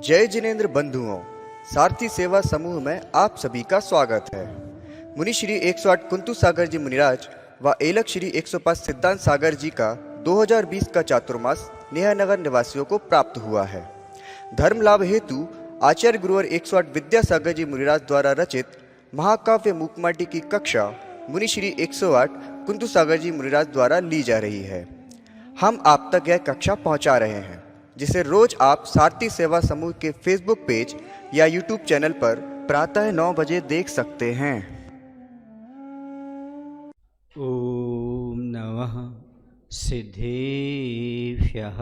जय जिनेन्द्र बंधुओं, सारथी सेवा समूह में आप सभी का स्वागत है। मुनि श्री 108 कुंतु सागर जी मुनिराज व एलक श्री 105 सिद्धांत सागर जी का 2020 का चातुर्मास नेहानगर निवासियों को प्राप्त हुआ है। धर्म लाभ हेतु आचार्य गुरुवर 108 विद्यासागर जी मुनिराज द्वारा रचित महाकाव्य मूकमाटी की कक्षा मुनि श्री 108 कुंतु सागर जी मुनिराज द्वारा ली जा रही है। हम आप तक यह कक्षा पहुंचा रहे हैं, जिसे रोज आप सारथी सेवा समूह के फेसबुक पेज या यूट्यूब चैनल पर प्रातः 9 बजे देख सकते हैं। ओम नमः सिद्धेभ्यः।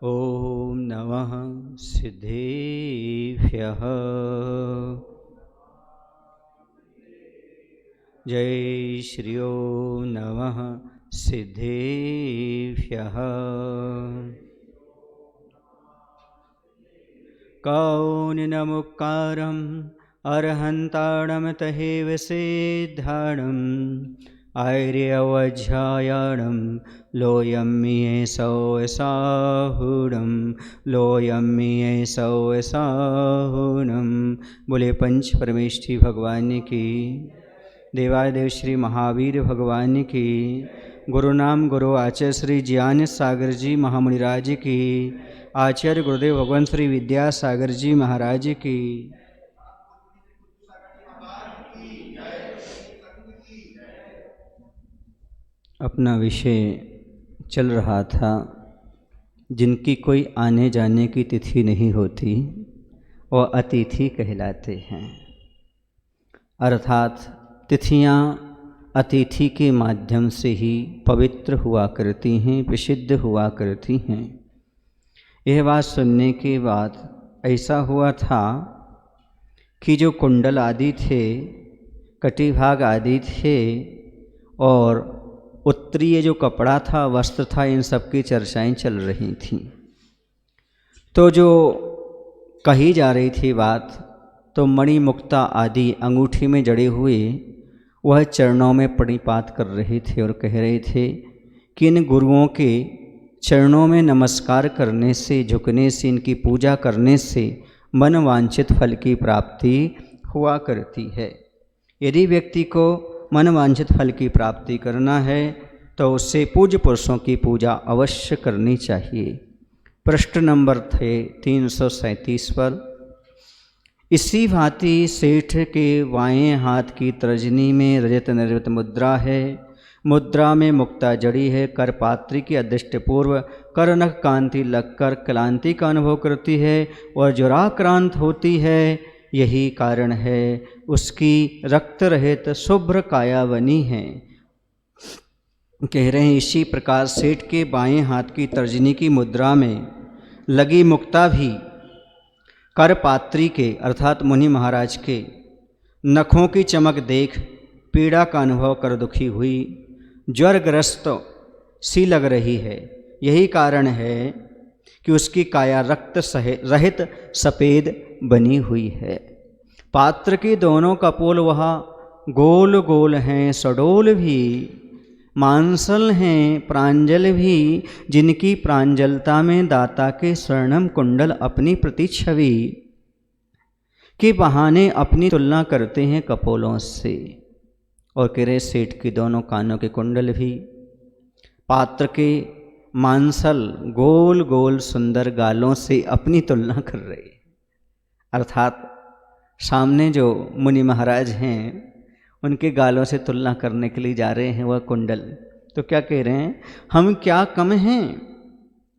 ओम नमः सिद्धेभ्यः। जय श्री ओम नमः सिद्धेभ्यः। कौनिनमुक्कारम् अर्हन्ताणं तहेव सिद्धाणम् आर्यवज्झायाणं लोयम्येसौ साहुणं लोयम्येसौ साहुणं। बोले पंच परमेष्ठी भगवान की, देवादेव श्री महावीर भगवान की, गुरु नाम गुरु आचार्य श्री ज्ञान सागर जी महामुनिराज की, आचार्य गुरुदेव भगवान श्री विद्यासागर जी महाराज की। अपना विषय चल रहा था, जिनकी कोई आने जाने की तिथि नहीं होती वह अतिथि कहलाते हैं। अर्थात तिथियां अतिथि के माध्यम से ही पवित्र हुआ करती हैं, विशुद्ध हुआ करती हैं। यह बात सुनने के बाद ऐसा हुआ था कि जो कुंडल आदि थे, कटिभाग आदि थे और उत्तरीय जो कपड़ा था, वस्त्र था, इन सब की चर्चाएं चल रही थीं। तो जो कही जा रही थी बात, तो मणिमुक्ता आदि अंगूठी में जड़े हुए वह चरणों में प्रणिपात कर रहे थे और कह रहे थे कि इन गुरुओं के चरणों में नमस्कार करने से, झुकने से, इनकी पूजा करने से मन वांछित फल की प्राप्ति हुआ करती है। यदि व्यक्ति को मन वांछित फल की प्राप्ति करना है तो उससे पूज्य पुरुषों की पूजा अवश्य करनी चाहिए। पृष्ठ नंबर थे 337 पर। इसी भांति सेठ के बाएं हाथ की तर्जनी में रजत निर्मित मुद्रा है। मुद्रा में मुक्ता जड़ी है। करपात्री की अदृष्ट पूर्व करनक कांति लगकर क्लांति का अनुभव करती है और ज्वराक्रांत होती है। यही कारण है उसकी रक्त रहित शुभ्र काया बनी है। कह रहे हैं इसी प्रकार सेठ के बाएं हाथ की तर्जनी की मुद्रा में लगी मुक्ता भी करपात्री के अर्थात मुनि महाराज के नखों की चमक देख पीड़ा का अनुभव कर दुखी हुई, ज्वरग्रस्त सी लग रही है। यही कारण है कि उसकी काया रक्त रहित सफ़ेद बनी हुई है। पात्र के दोनों कपोल वह गोल गोल हैं, सडोल भी मांसल हैं, प्रांजल भी, जिनकी प्रांजलता में दाता के स्वर्णम कुंडल अपनी प्रतिच्छवि के बहाने अपनी तुलना करते हैं कपोलों से। और कह रहे सेठ के दोनों कानों के कुंडल भी पात्र के मांसल गोल गोल सुंदर गालों से अपनी तुलना कर रहे। अर्थात सामने जो मुनि महाराज हैं उनके गालों से तुलना करने के लिए जा रहे हैं वह कुंडल। तो क्या कह रहे हैं, हम क्या कम हैं,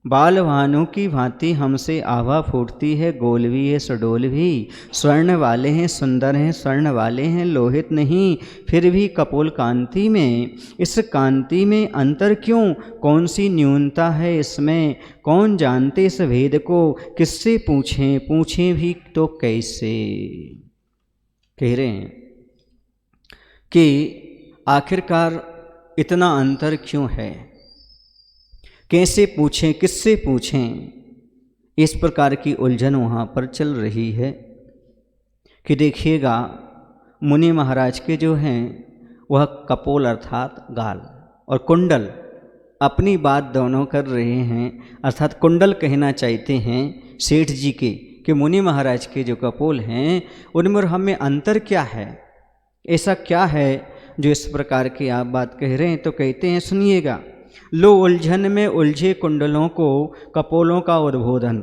बाल भानु की भांति हमसे आभा फूटती है, गोल भी है सडोल भी, स्वर्ण वाले हैं, सुंदर हैं, स्वर्ण वाले हैं, लोहित नहीं, फिर भी कपोल कांति में, इस कांति में अंतर क्यों, कौन सी न्यूनता है इसमें, कौन जानते इस भेद को, किससे पूछें, पूछें भी तो कैसे। कह रहे हैं कि आखिरकार इतना अंतर क्यों है, कैसे पूछें, किससे पूछें, इस प्रकार की उलझन वहाँ पर चल रही है। कि देखिएगा मुनि महाराज के जो हैं वह कपोल अर्थात गाल और कुंडल अपनी बात दोनों कर रहे हैं, अर्थात कुंडल कहना चाहते हैं सेठ जी के कि मुनि महाराज के जो कपोल हैं उनमें और हमें अंतर क्या है, ऐसा क्या है जो इस प्रकार की आप बात कह रहे हैं। तो कहते हैं सुनिएगा, लो उलझन में उलझे कुंडलों को कपोलों का उद्बोधन,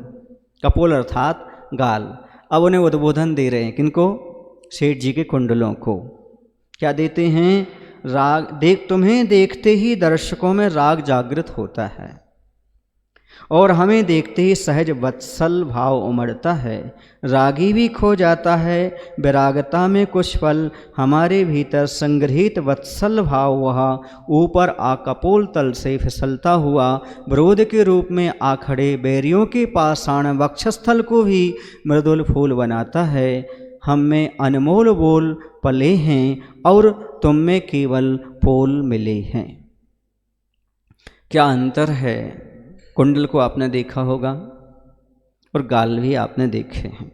कपोल अर्थात गाल, अब उन्हें उद्बोधन दे रहे हैं किनको, सेठ जी के कुंडलों को। क्या देते हैं, राग देख, तुम्हें देखते ही दर्शकों में राग जागृत होता है और हमें देखते ही सहज वत्सल भाव उमड़ता है, रागी भी खो जाता है विरागता में कुछ पल, हमारे भीतर संग्रहित वत्सल भाव वह ऊपर आ कपोल तल से फिसलता हुआ विरोध के रूप में आ खड़े बैरियों के पाषाण वक्षस्थल को भी मृदुल फूल बनाता है। हम में अनमोल बोल पले हैं और तुम में केवल पोल मिले हैं। क्या अंतर है, कुंडल को आपने देखा होगा और गाल भी आपने देखे हैं।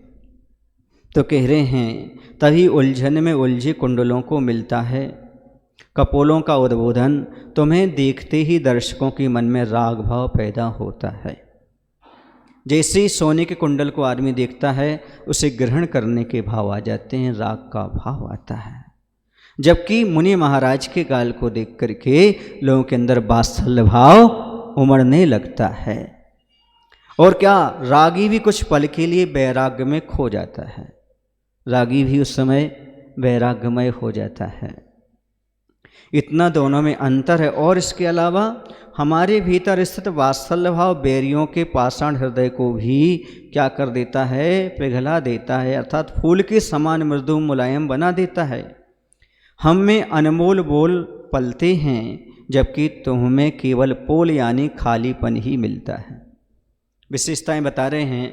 तो कह रहे हैं तभी उलझन में उलझे कुंडलों को मिलता है कपोलों का उद्बोधन, तुम्हें देखते ही दर्शकों के मन में राग भाव पैदा होता है। जैसे ही सोने के कुंडल को आदमी देखता है उसे ग्रहण करने के भाव आ जाते हैं, राग का भाव आता है। जबकि मुनि महाराज के गाल को देख करके लोगों के अंदर वात्सल्य भाव उमड़ने लगता है। और क्या, रागी भी कुछ पल के लिए वैराग्य में खो जाता है, रागी भी उस समय वैराग्यमय हो जाता है। इतना दोनों में अंतर है। और इसके अलावा हमारे भीतर स्थित वात्सल्य भाव बैरियों के पाषाण हृदय को भी क्या कर देता है, पिघला देता है, अर्थात फूल के समान मृदु मुलायम बना देता है। हम में अनमोल बोल पलते हैं जबकि तुम्हें केवल पोल यानी खालीपन ही मिलता है। विशेषताएं बता रहे हैं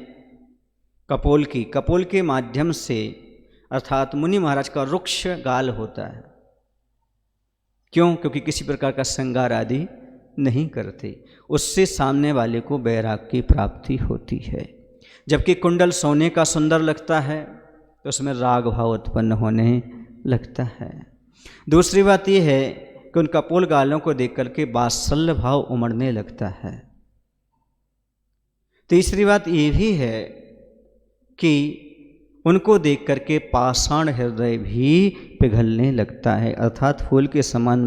कपोल की। कपोल के माध्यम से अर्थात मुनि महाराज का रुक्ष गाल होता है। क्यों? क्योंकि किसी प्रकार का श्रृंगार आदि नहीं करते, उससे सामने वाले को वैराग की प्राप्ति होती है। जबकि कुंडल सोने का सुंदर लगता है तो उसमें राग भाव उत्पन्न होने लगता है। दूसरी बात यह है कि उन कपोल गालों को देख करके वात्सल्य भाव उमड़ने लगता है। तीसरी बात ये भी है कि उनको देख करके पाषाण हृदय भी पिघलने लगता है, अर्थात फूल के समान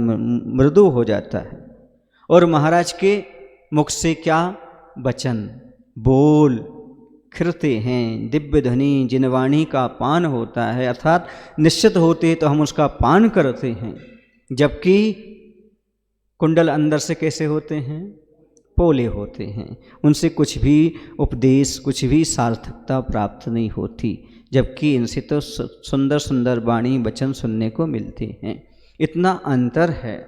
मृदु हो जाता है। और महाराज के मुख से क्या वचन बोल खिरते हैं, दिव्य ध्वनि जिनवाणी का पान होता है, अर्थात निश्चित होते तो हम उसका पान करते हैं। जबकि कुंडल अंदर से कैसे होते हैं, पोले होते हैं, उनसे कुछ भी उपदेश, कुछ भी सार्थकता प्राप्त नहीं होती। जबकि इनसे तो सुंदर सुंदर वाणी वचन सुनने को मिलते हैं। इतना अंतर है।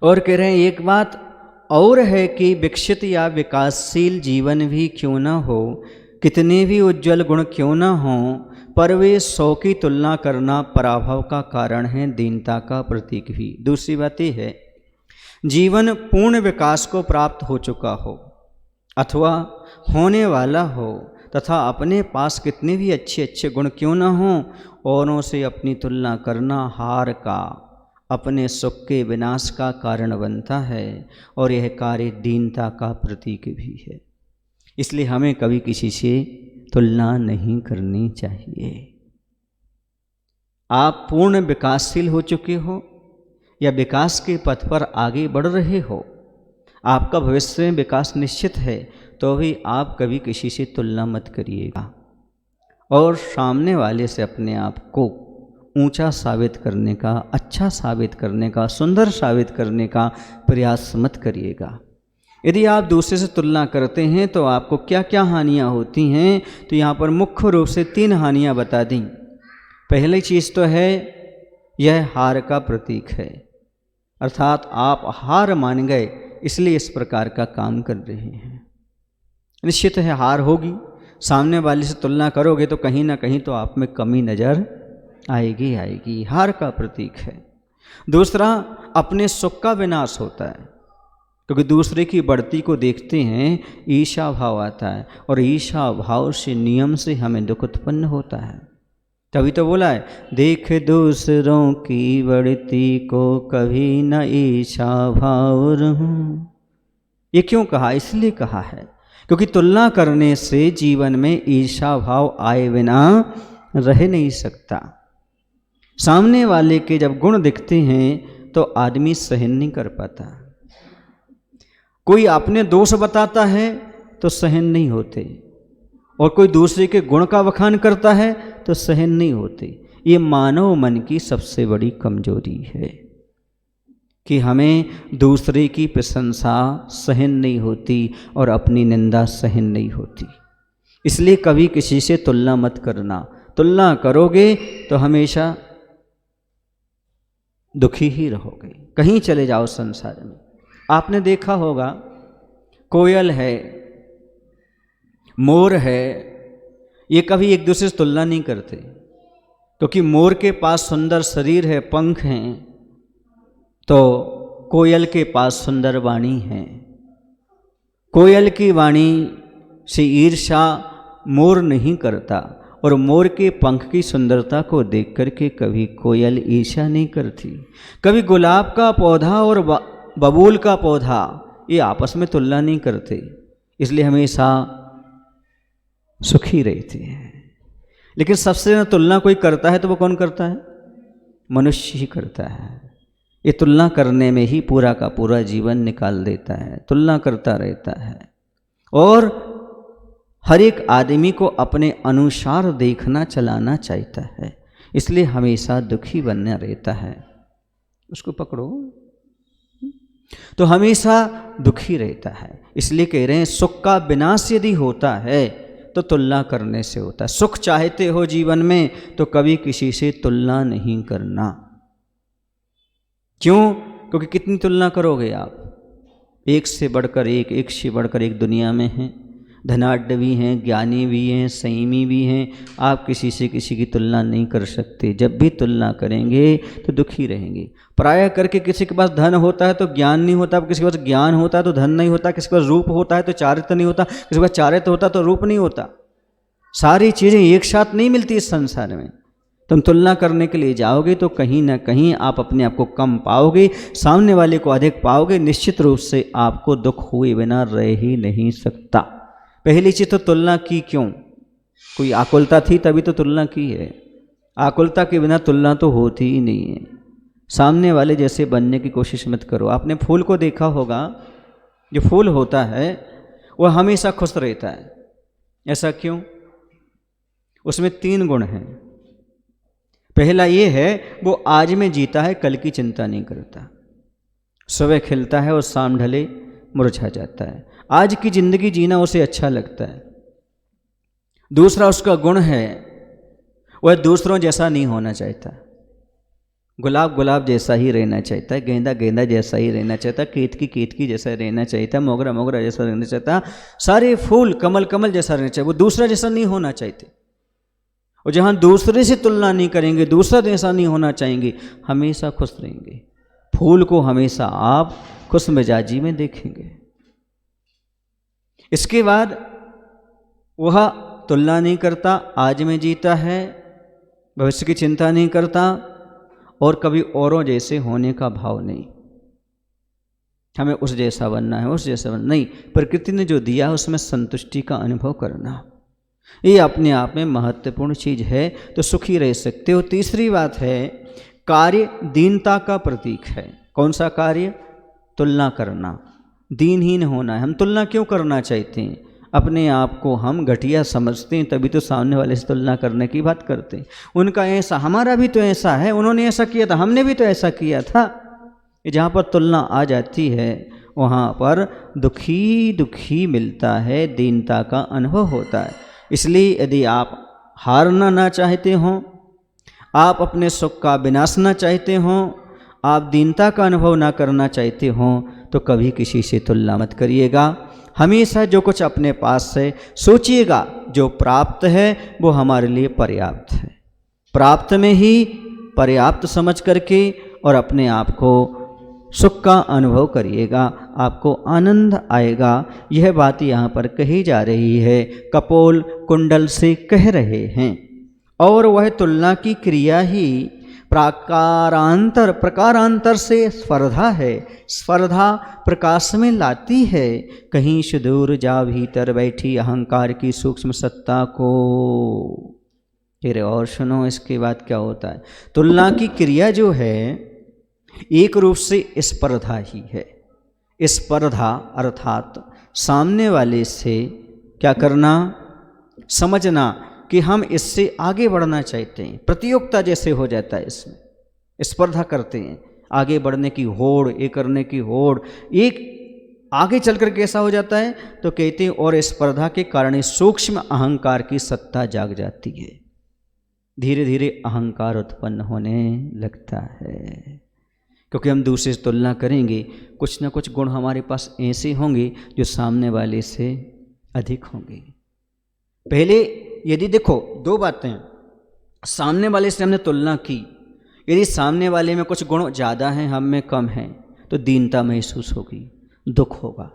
और कह रहे हैं एक बात और है कि विकसित या विकासशील जीवन भी क्यों न हो, कितने भी उज्जवल गुण क्यों न हों, पर वे 100 की तुलना करना पराभव का कारण है, दीनता का प्रतीक भी। दूसरी बात यह है, जीवन पूर्ण विकास को प्राप्त हो चुका हो अथवा होने वाला हो तथा अपने पास कितने भी अच्छे अच्छे गुण क्यों न हों, औरों से अपनी तुलना करना हार का, अपने सुख के विनाश का कारण बनता है और यह कार्य दीनता का प्रतीक भी है। इसलिए हमें कभी किसी से तुलना नहीं करनी चाहिए। आप पूर्ण विकासशील हो चुके हो या विकास के पथ पर आगे बढ़ रहे हो, आपका भविष्य में विकास निश्चित है, तो भी आप कभी किसी से तुलना मत करिएगा और सामने वाले से अपने आप को ऊंचा साबित करने का, अच्छा साबित करने का, सुंदर साबित करने का प्रयास मत करिएगा। यदि आप दूसरे से तुलना करते हैं तो आपको क्या क्या हानियां होती हैं, तो यहाँ पर मुख्य रूप से 3 हानियां बता दी। पहली चीज़ तो है यह हार का प्रतीक है, अर्थात आप हार मान गए इसलिए इस प्रकार का काम कर रहे हैं। निश्चित है हार होगी, सामने वाले से तुलना करोगे तो कहीं ना कहीं तो आप में कमी नज़र आएगी आएगी, हार का प्रतीक है। दूसरा, अपने सुख का विनाश होता है, क्योंकि दूसरे की बढ़ती को देखते हैं ईर्ष्या भाव आता है और ईर्ष्या भाव से नियम से हमें दुख उत्पन्न होता है। तभी तो बोला है, देख दूसरों की बढ़ती को कभी न ईर्षा भाव रहूं। ये क्यों कहा? इसलिए कहा है क्योंकि तुलना करने से जीवन में ईर्षा भाव आए बिना रह नहीं सकता। सामने वाले के जब गुण दिखते हैं तो आदमी सहन नहीं कर पाता। कोई अपने दोष बताता है तो सहन नहीं होते, और कोई दूसरे के गुण का बखान करता है तो सहन नहीं होते। ये मानव मन की सबसे बड़ी कमजोरी है कि हमें दूसरे की प्रशंसा सहन नहीं होती और अपनी निंदा सहन नहीं होती। इसलिए कभी किसी से तुलना मत करना। तुलना करोगे तो हमेशा दुखी ही रहोगे। कहीं चले जाओ संसार में, आपने देखा होगा कोयल है, मोर है, ये कभी एक दूसरे से तुलना नहीं करते, क्योंकि मोर के पास सुंदर शरीर है, पंख हैं, तो कोयल के पास सुंदर वाणी है। कोयल की वाणी से ईर्ष्या मोर नहीं करता, और मोर के पंख की सुंदरता को देख करके कभी कोयल ईर्ष्या नहीं करती। कभी गुलाब का पौधा और बबूल का पौधा ये आपस में तुलना नहीं करते, इसलिए हमेशा सुखी रहते हैं। लेकिन सबसे ज़्यादा तुलना कोई करता है तो वो कौन करता है? मनुष्य ही करता है। ये तुलना करने में ही पूरा का पूरा जीवन निकाल देता है, तुलना करता रहता है, और हर एक आदमी को अपने अनुसार देखना चलाना चाहता है, इसलिए हमेशा दुखी बनना रहता है। उसको पकड़ो तो हमेशा दुखी रहता है। इसलिए कह रहे हैं सुख का विनाश यदि होता है तो तुलना करने से होता है। सुख चाहते हो जीवन में तो कभी किसी से तुलना नहीं करना। क्यों? क्योंकि कितनी तुलना करोगे आप? एक से बढ़कर एक, एक से बढ़कर एक दुनिया में हैं। धनाढ्य भी हैं, ज्ञानी भी हैं, संयमी भी हैं। आप किसी से किसी की तुलना नहीं कर सकते। जब भी तुलना करेंगे तो दुखी रहेंगे। प्राय करके किसी के पास धन होता है तो ज्ञान नहीं होता, किसी के पास ज्ञान होता है तो धन नहीं होता, किसी के पास रूप होता है तो चारित्र नहीं होता, किसी के पास चारित्र होता तो रूप नहीं होता। सारी चीज़ें एक साथ नहीं मिलती इस संसार में। तुम तुलना करने के लिए जाओगे तो कहीं ना कहीं आप अपने आप को कम पाओगे, सामने वाले को अधिक पाओगे। निश्चित रूप से आपको दुख हुए बिना रह ही नहीं सकता। पहली चीज़ तो तुलना की क्यों? कोई आकुलता थी तभी तो तुलना की है। आकुलता के बिना तुलना तो होती ही नहीं है। सामने वाले जैसे बनने की कोशिश मत करो। आपने फूल को देखा होगा, जो फूल होता है वह हमेशा खुश रहता है। ऐसा क्यों? उसमें 3 गुण हैं। पहला ये है, वो आज में जीता है, कल की चिंता नहीं करता। सुबह खिलता है और शाम ढले मुरझा जाता है। आज की जिंदगी जीना उसे अच्छा लगता है। दूसरा उसका गुण है, वह दूसरों जैसा नहीं होना चाहता। गुलाब गुलाब जैसा ही रहना चाहता है, गेंदा गेंदा जैसा ही रहना चाहता है, केतकी जैसा रहना चाहता है, मोगरा मोगरा जैसा रहना चाहता, सारे फूल कमल कमल जैसा रहना चाहिए। वो दूसरा जैसा नहीं होना चाहते। और जहाँ दूसरे से तुलना नहीं करेंगे, दूसरा जैसा नहीं होना चाहेंगे, हमेशा खुश रहेंगे। फूल को हमेशा आप खुश मिजाजी में देखेंगे। इसके बाद वह तुलना नहीं करता, आज में जीता है, भविष्य की चिंता नहीं करता, और कभी औरों जैसे होने का भाव नहीं। हमें उस जैसा बनना है, उस जैसा बनना नहीं। प्रकृति ने जो दिया उसमें संतुष्टि का अनुभव करना, ये अपने आप में महत्वपूर्ण चीज़ है, तो सुखी रह सकते हो। तीसरी बात है, कार्य दीनता का प्रतीक है। कौन सा कार्य? तुलना करना। दीनहीन होना है। हम तुलना क्यों करना चाहते हैं? अपने आप को हम घटिया समझते हैं, तभी तो सामने वाले से तुलना करने की बात करते हैं। उनका ऐसा, हमारा भी तो ऐसा है, उन्होंने ऐसा किया था, हमने भी तो ऐसा किया था। जहाँ पर तुलना आ जाती है वहाँ पर दुखी दुखी मिलता है, दीनता का अनुभव होता है। इसलिए यदि आप हारना ना चाहते हो, आप अपने सुख का विनाश ना चाहते हो, आप दीनता का अनुभव ना करना चाहते हो, तो कभी किसी से तुलना मत करिएगा। हमेशा जो कुछ अपने पास है सोचिएगा, जो प्राप्त है वो हमारे लिए पर्याप्त है। प्राप्त में ही पर्याप्त समझ करके और अपने आप को सुख का अनुभव करिएगा, आपको आनंद आएगा। यह बात यहाँ पर कही जा रही है, कपोल कुंडल से कह रहे हैं। और वह तुलना की क्रिया ही प्रकारांतर से स्पर्धा है। स्पर्धा प्रकाश में लाती है, कहीं सुदूर जा भीतर बैठी अहंकार की सूक्ष्म सत्ता को। फिर और सुनो इसके बाद क्या होता है। तुलना की क्रिया जो है एक रूप से स्पर्धा ही है। स्पर्धा अर्थात सामने वाले से क्या करना, समझना कि हम इससे आगे बढ़ना चाहते हैं। प्रतियोगिता जैसे हो जाता है, इसमें स्पर्धा करते हैं, आगे बढ़ने की होड़, ये करने की होड़, एक आगे चलकर कैसा हो जाता है तो कहते हैं और स्पर्धा के कारण सूक्ष्म अहंकार की सत्ता जाग जाती है। धीरे धीरे अहंकार उत्पन्न होने लगता है, क्योंकि हम दूसरे से तुलना करेंगे, कुछ ना कुछ गुण हमारे पास ऐसे होंगे जो सामने वाले से अधिक होंगे। पहले यदि देखो दो बातें, सामने वाले से हमने तुलना की, यदि सामने वाले में कुछ गुण ज़्यादा हैं, हम में कम हैं, तो दीनता महसूस होगी, दुख होगा।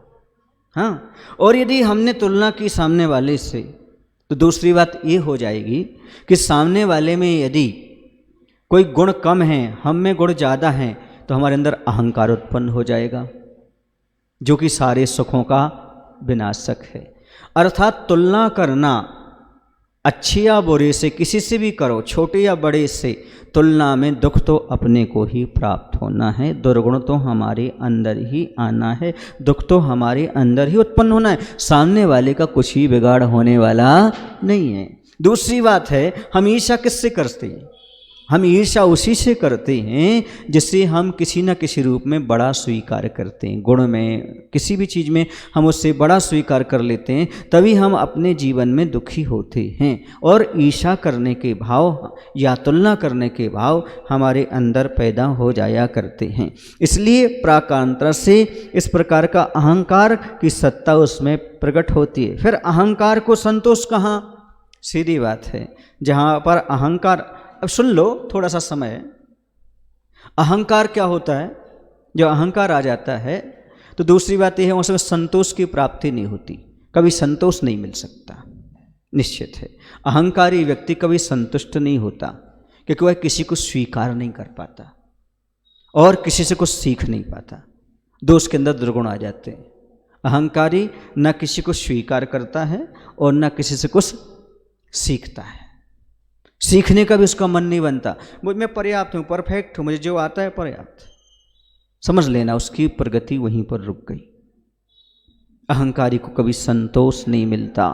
हाँ, और यदि हमने तुलना की सामने वाले से, तो दूसरी बात ये हो जाएगी कि सामने वाले में यदि कोई गुण कम है, हम में गुण ज़्यादा हैं, तो हमारे अंदर अहंकार उत्पन्न हो जाएगा, जो कि सारे सुखों का विनाशक है। अर्थात तुलना करना अच्छे या बुरे से, किसी से भी करो, छोटे या बड़े से, तुलना में दुख तो अपने को ही प्राप्त होना है, दुर्गुण तो हमारे अंदर ही आना है, दुख तो हमारे अंदर ही उत्पन्न होना है, सामने वाले का कुछ ही बिगाड़ होने वाला नहीं है। दूसरी बात है, हम ईर्ष्या किससे करते हैं? हम ईर्ष्या उसी से करते हैं जिससे हम किसी न किसी रूप में बड़ा स्वीकार करते हैं। गुण में, किसी भी चीज़ में हम उससे बड़ा स्वीकार कर लेते हैं, तभी हम अपने जीवन में दुखी होते हैं। और ईर्ष्या करने के भाव या तुलना करने के भाव हमारे अंदर पैदा हो जाया करते हैं। इसलिए प्राकांतर से इस प्रकार का अहंकार की सत्ता उसमें प्रकट होती है। फिर अहंकार को संतोष कहाँ? सीधी बात है, जहाँ पर अहंकार, अब सुन लो थोड़ा सा समय। अहंकार क्या होता है? जब अहंकार आ जाता है तो दूसरी बात यह है, उसमें संतोष की प्राप्ति नहीं होती, कभी संतोष नहीं मिल सकता। निश्चित है, अहंकारी व्यक्ति कभी संतुष्ट नहीं होता, क्योंकि वह किसी को स्वीकार नहीं कर पाता और किसी से कुछ सीख नहीं पाता। दो उसके अंदर दुर्गुण आ जाते हैं। अहंकारी न किसी को स्वीकार करता है और न किसी से कुछ सीखता है, सीखने का भी उसका मन नहीं बनता। मैं पर्याप्त हूँ, परफेक्ट हूँ, मुझे जो आता है पर्याप्त, समझ लेना उसकी प्रगति वहीं पर रुक गई। अहंकारी को कभी संतोष नहीं मिलता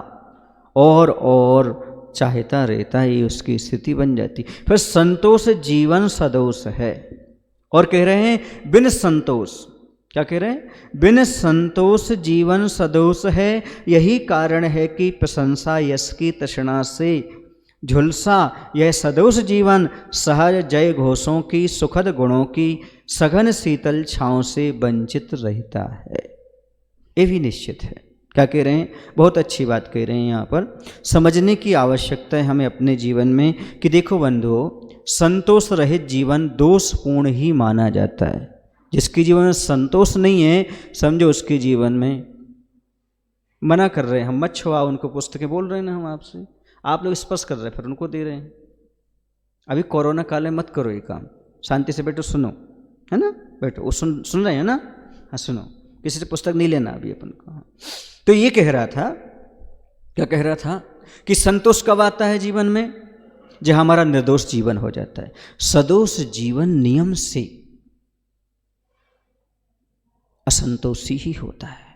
और चाहता रहता है, उसकी स्थिति बन जाती। फिर संतोष जीवन सदोष है, और कह रहे हैं बिन संतोष, क्या कह रहे हैं? बिन संतोष जीवन सदोष है। यही कारण है कि प्रशंसा यश की तृष्णा से झुलसा यह सदोष जीवन सहज जय घोषों की सुखद गुणों की सघन शीतल छाँव से वंचित रहता है। ये भी निश्चित है। क्या कह रहे हैं? बहुत अच्छी बात कह रहे हैं। यहाँ पर समझने की आवश्यकता है हमें अपने जीवन में कि देखो बंधुओं, संतोष रहित जीवन दोषपूर्ण ही माना जाता है। जिसके जीवन में संतोष नहीं है, समझो उसके जीवन में मना कर रहे हैं हम, मत छुआओ उनको। पुस्तकें बोल रहे हैं ना हम आपसे, आप लोग स्पर्श कर रहे हैं, फिर उनको दे रहे हैं। अभी कोरोना काल में मत करो ये काम, शांति से बैठो, सुनो, है ना, बैठो। वो सुन रहे हैं ना? हाँ सुनो, किसी से पुस्तक नहीं लेना अभी अपन को। तो ये कह रहा था, क्या कह रहा था कि संतोष कब आता है जीवन में? जहाँ हमारा निर्दोष जीवन हो जाता है। सदोष जीवन नियम से असंतोषी ही होता है।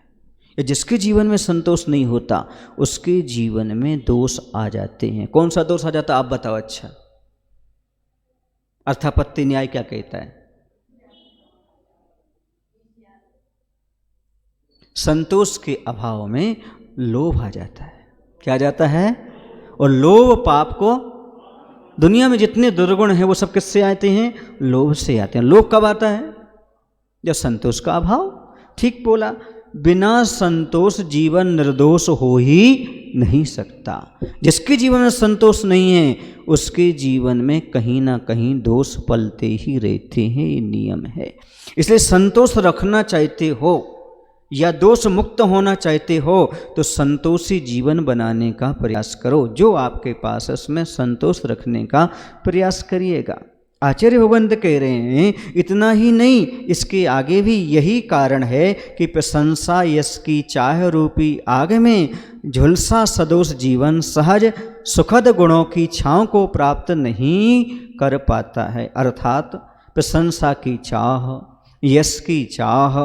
या जिसके जीवन में संतोष नहीं होता उसके जीवन में दोष आ जाते हैं। कौन सा दोष आ जाता है आप बताओ? अच्छा, अर्थापत्ति न्याय क्या कहता है? संतोष के अभाव में लोभ आ जाता है। क्या जाता है? और लोभ पाप को, दुनिया में जितने दुर्गुण हैं वो सब किससे आते हैं? लोभ से आते हैं। लोभ कब आता है? जब संतोष का अभाव। ठीक बोला, बिना संतोष जीवन निर्दोष हो ही नहीं सकता। जिसके जीवन में संतोष नहीं है उसके जीवन में कहीं ना कहीं दोष पलते ही रहते हैं, ये नियम है। इसलिए संतोष रखना चाहते हो या दोष मुक्त होना चाहते हो तो संतोषी जीवन बनाने का प्रयास करो। जो आपके पास है उसमें संतोष रखने का प्रयास करिएगा। आचार्य भगवंत कह रहे हैं इतना ही नहीं, इसके आगे भी यही कारण है कि प्रशंसा यश की चाह रूपी आग में झुलसा सदोष जीवन सहज सुखद गुणों की छांव को प्राप्त नहीं कर पाता है। अर्थात प्रशंसा की चाह, यश की चाह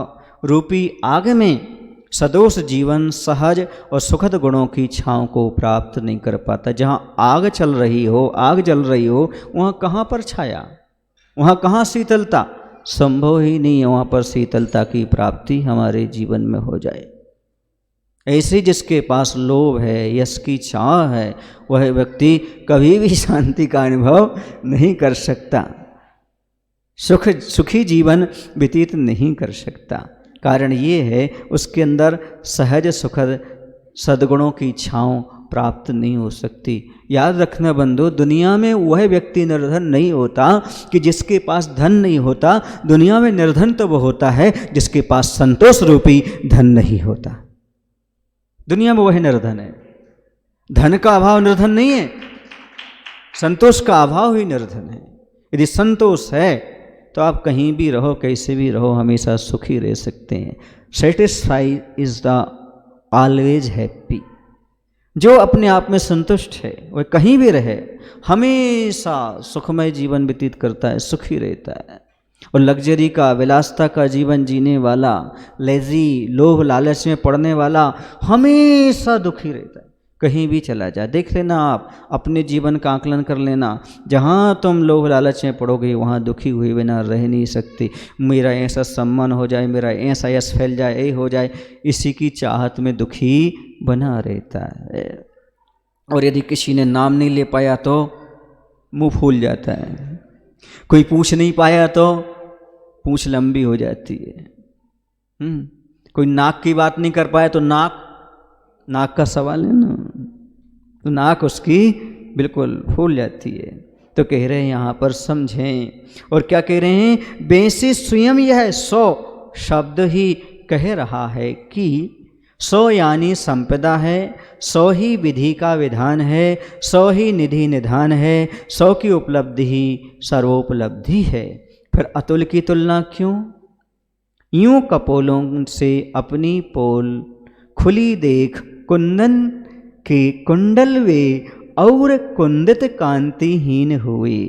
रूपी आग में सदोष जीवन सहज और सुखद गुणों की छांव को प्राप्त नहीं कर पाता। जहाँ आग चल रही हो, आग जल रही हो, वहाँ कहाँ पर छाया, वहाँ कहाँ शीतलता? संभव ही नहीं है वहाँ पर शीतलता की प्राप्ति हमारे जीवन में हो जाए। ऐसे जिसके पास लोभ है, यश की चाह है, वह व्यक्ति कभी भी शांति का अनुभव नहीं कर सकता, सुखी जीवन व्यतीत नहीं कर सकता। कारण ये है उसके अंदर सहज सुखद सद्गुणों की छांव प्राप्त नहीं हो सकती। याद रखना बंधु, दुनिया में वह व्यक्ति निर्धन नहीं होता कि जिसके पास धन नहीं होता। दुनिया में निर्धन तो वो होता है जिसके पास संतोष रूपी धन नहीं होता। दुनिया में वह निर्धन है। धन का अभाव निर्धन नहीं है, संतोष का अभाव ही निर्धन है। यदि संतोष है तो आप कहीं भी रहो, कैसे भी रहो, हमेशा सुखी रह सकते हैं। Satisfy is the always happy. जो अपने आप में संतुष्ट है वह कहीं भी रहे हमेशा सुखमय जीवन व्यतीत करता है, सुखी रहता है। और लग्जरी का, विलासता का जीवन जीने वाला, लेजी, लोभ लालच में पड़ने वाला हमेशा दुखी रहता है। कहीं भी चला जाए, देख लेना, आप अपने जीवन का आकलन कर लेना। जहाँ तुम लोभ लालच में पड़ोगे वहाँ दुखी हुए बिना रह नहीं सकती। मेरा ऐसा सम्मान हो जाए, मेरा ऐसा यश फैल जाए, ये हो जाए, इसी की चाहत में दुखी बना रहता है। और यदि किसी ने नाम नहीं ले पाया तो मुंह फूल जाता है, कोई पूछ नहीं पाया तो पूछ लंबी हो जाती है। कोई नाक की बात नहीं कर पाया तो नाक का सवाल है ना, तो नाक उसकी बिल्कुल फूल जाती है। तो कह रहे हैं यहाँ पर समझें। और क्या कह रहे हैं? बेसी स्वयं यह सो शब्द ही कह रहा है कि सो यानी संपदा है, सो ही विधि का विधान है, सो ही निधि निधान है, सो की उपलब्धि ही सर्वोपलब्धि है। फिर अतुल की तुलना क्यों? यूं कपोलों से अपनी पोल खुली देख कुंदन के कुंडल वे और कुंदित कांतिहीन हुए।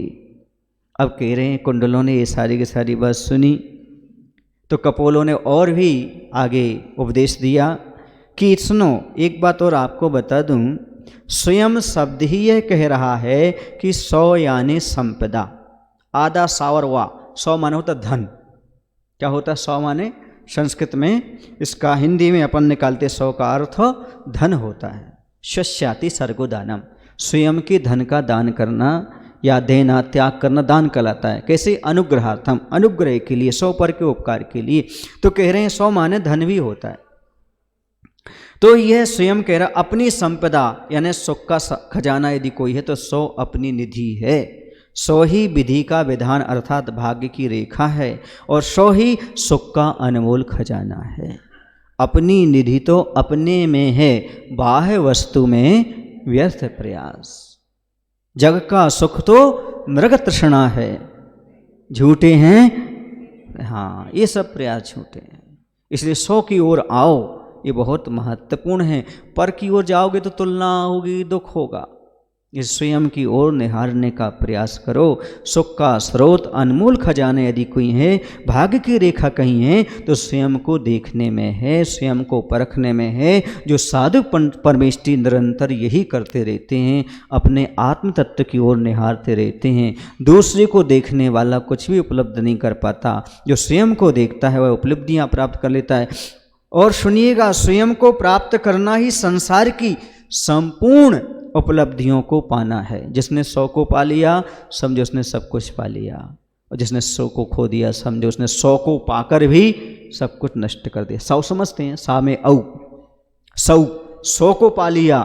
अब कह रहे हैं कुंडलों ने ये सारी की सारी बात सुनी तो कपोलों ने और भी आगे उपदेश दिया कि सुनो, एक बात और आपको बता दूं, स्वयं शब्द ही यह कह रहा है कि सौ यानी संपदा। आधा सावर वा, सौ माने होता धन। क्या होता सौ माने? संस्कृत में इसका हिंदी में अपन निकालते सौ का अर्थ धन होता है। शस्याति सर्गोदानम, स्वयं के धन का दान करना या देना, त्याग करना दान कहलाता है। कैसे? अनुग्रहार्थम, अनुग्रह के लिए, सौ पर के उपकार के लिए। तो कह रहे हैं सौ माने धन भी होता है। तो यह स्वयं कह रहा अपनी संपदा यानी सुख का खजाना यदि कोई है तो सौ अपनी निधि है, सौ ही विधि का विधान अर्थात भाग्य की रेखा है, और सौ ही सुख का अनमोल खजाना है। अपनी निधि तो अपने में है, बाह्य वस्तु में व्यर्थ प्रयास। जग का सुख तो मृग तृष्णा है, झूठे हैं, हाँ ये सब प्रयास झूठे हैं। इसलिए सौ की ओर आओ, ये बहुत महत्वपूर्ण है। पर की ओर जाओगे तो तुलना होगी, दुख होगा। इस स्वयं की ओर निहारने का प्रयास करो। सुख का स्रोत, अनमोल खजाने यदि कोई है, भाग्य की रेखा कहीं है तो स्वयं को देखने में है, स्वयं को परखने में है। जो साधु परमेष्ठी निरंतर यही करते रहते हैं, अपने आत्म तत्व की ओर निहारते रहते हैं। दूसरे को देखने वाला कुछ भी उपलब्ध नहीं कर पाता, जो स्वयं को देखता है वह उपलब्धियाँ प्राप्त कर लेता है। और सुनिएगा, स्वयं को प्राप्त करना ही संसार की संपूर्ण उपलब्धियों को पाना है। जिसने 100 को पा लिया समझो उसने सब कुछ पा लिया, और जिसने 100 को खो दिया समझो उसने 100 को पाकर भी सब कुछ नष्ट कर दिया। 100 समझते हैं, सा में औ, 100 को पा लिया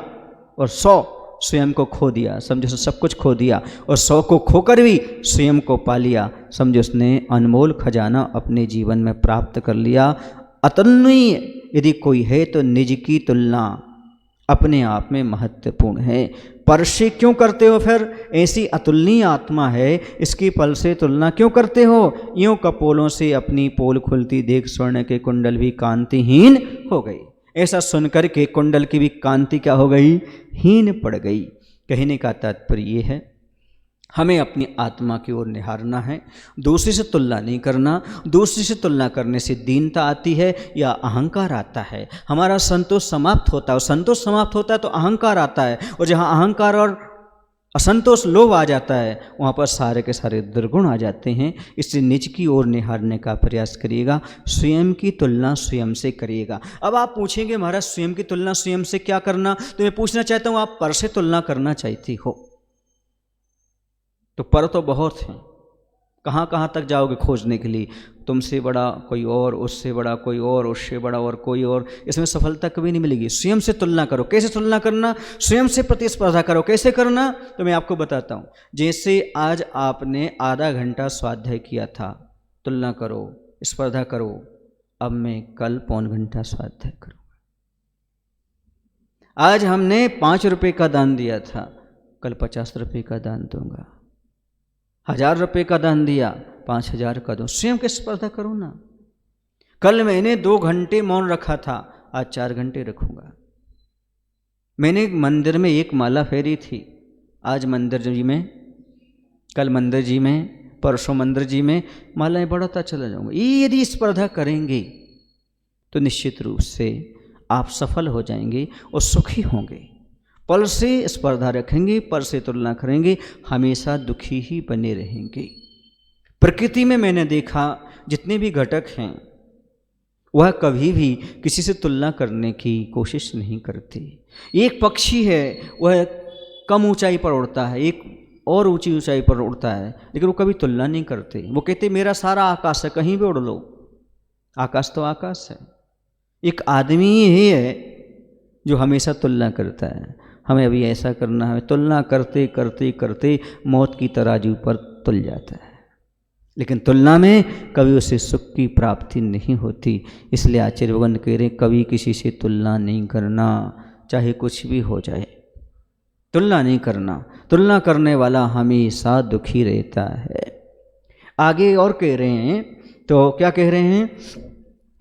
और 100 स्वयं को खो दिया, समझो उसने सब कुछ खो दिया। और 100 को खोकर भी स्वयं को पा लिया, समझो उसने अनमोल खजाना अपने जीवन में प्राप्त कर लिया। अतुलनीय यदि कोई है तो निज की तुलना अपने आप में महत्वपूर्ण है। पर से क्यों करते हो फिर? ऐसी अतुलनीय आत्मा है, इसकी पल से तुलना क्यों करते हो? यूं कपोलों से अपनी पोल खुलती देख स्वर्ण के कुंडल भी कांतिहीन हो गई। ऐसा सुनकर के कुंडल की भी कांति क्या हो गई? हीन पड़ गई। कहने का तात्पर्य ये है, हमें अपनी आत्मा की ओर निहारना है, दूसरे से तुलना नहीं करना। दूसरे से तुलना करने से दीनता आती है या अहंकार आता है, हमारा संतोष समाप्त होता है। और संतोष समाप्त होता है तो अहंकार आता है, और जहाँ अहंकार और असंतोष लोभ आ जाता है वहाँ पर सारे के सारे दुर्गुण आ जाते हैं। इससे निज की ओर निहारने का प्रयास करिएगा, स्वयं की तुलना स्वयं से करिएगा। अब आप पूछेंगे महाराज स्वयं की तुलना स्वयं से क्या करना? तो मैं पूछना चाहता हूँ, आप पर से तुलना करना चाहती हो तो पर तो बहुत हैं, कहाँ कहाँ तक जाओगे खोजने के लिए? तुमसे बड़ा कोई और, उससे बड़ा कोई और, उससे बड़ा और कोई और, इसमें सफलता कभी नहीं मिलेगी। स्वयं से तुलना करो। कैसे तुलना करना? स्वयं से प्रतिस्पर्धा करो। कैसे करना? तो मैं आपको बताता हूँ। जैसे आज आपने आधा घंटा स्वाध्याय किया था, तुलना करो, स्पर्धा करो, अब मैं कल पौन घंटा स्वाध्याय करूँगा। आज हमने 5 रुपये का दान दिया था, कल 50 रुपये का दान दूंगा। 1000 रुपये का दान दिया, 5000 का दो। स्वयं के स्पर्धा करो ना। कल मैंने 2 घंटे मौन रखा था, आज 4 घंटे रखूंगा। मैंने मंदिर में 1 माला फेरी थी, आज मंदिर जी में, कल मंदिर जी में, परसों मंदिर जी में मालाएं बढ़ाता चला जाऊंगा। ये यदि स्पर्धा करेंगे तो निश्चित रूप से आप सफल हो जाएंगे और सुखी होंगे। पल से स्पर्धा रखेंगे, पर से तुलना करेंगे, हमेशा दुखी ही बने रहेंगे। प्रकृति में मैंने देखा जितने भी घटक हैं वह कभी भी किसी से तुलना करने की कोशिश नहीं करते। एक पक्षी है, वह कम ऊंचाई पर उड़ता है, एक और ऊंची ऊंचाई पर उड़ता है, लेकिन वो कभी तुलना नहीं करते। वो कहते मेरा सारा आकाश है, कहीं भी उड़ लो, आकाश तो आकाश है। एक आदमी ही है जो हमेशा तुलना करता है, हमें अभी ऐसा करना है, तुलना करते करते करते मौत की तराजू पर तुल जाता है, लेकिन तुलना में कभी उसे सुख की प्राप्ति नहीं होती। इसलिए आचार्य भगवान कह रहे कभी किसी से तुलना नहीं करना, चाहे कुछ भी हो जाए, तुलना नहीं करना। तुलना करने वाला हमेशा दुखी रहता है। आगे और कह रहे हैं, तो क्या कह रहे हैं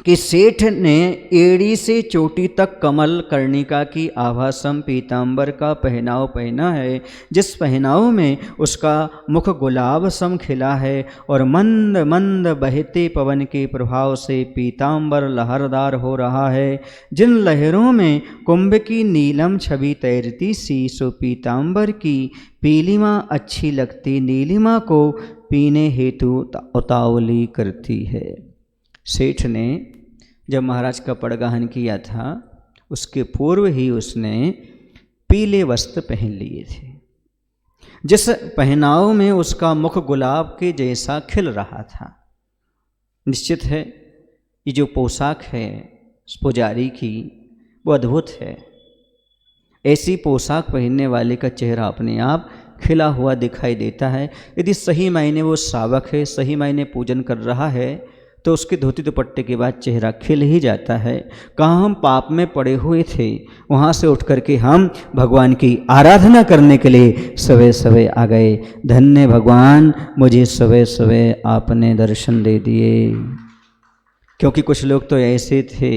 कि सेठ ने एड़ी से चोटी तक कमल कर्णिका की आभासम पीतांबर का पहनाव पहना है, जिस पहनाव में उसका मुख गुलाब सम खिला है और मंद मंद बहते पवन के प्रभाव से पीतांबर लहरदार हो रहा है। जिन लहरों में कुंभ की नीलम छवि तैरती सी, सो पीतांबर की पीलिमा अच्छी लगती नीलिमा को पीने हेतु उतावली करती है। सेठ ने जब महाराज का पड़गाहन किया था उसके पूर्व ही उसने पीले वस्त्र पहन लिए थे, जिस पहनाव में उसका मुख गुलाब के जैसा खिल रहा था। निश्चित है ये जो पोशाक है पुजारी की वो अद्भुत है। ऐसी पोशाक पहनने वाले का चेहरा अपने आप खिला हुआ दिखाई देता है। यदि सही मायने वो श्रावक है, सही मायने पूजन कर रहा है, तो उसके धोती दुपट्टे के बाद चेहरा खिल ही जाता है। कहाँ हम पाप में पड़े हुए थे, वहाँ से उठ करके हम भगवान की आराधना करने के लिए सवेरे सवेरे आ गए। धन्य भगवान, मुझे सवेरे सवेरे आपने दर्शन दे दिए। क्योंकि कुछ लोग तो ऐसे थे,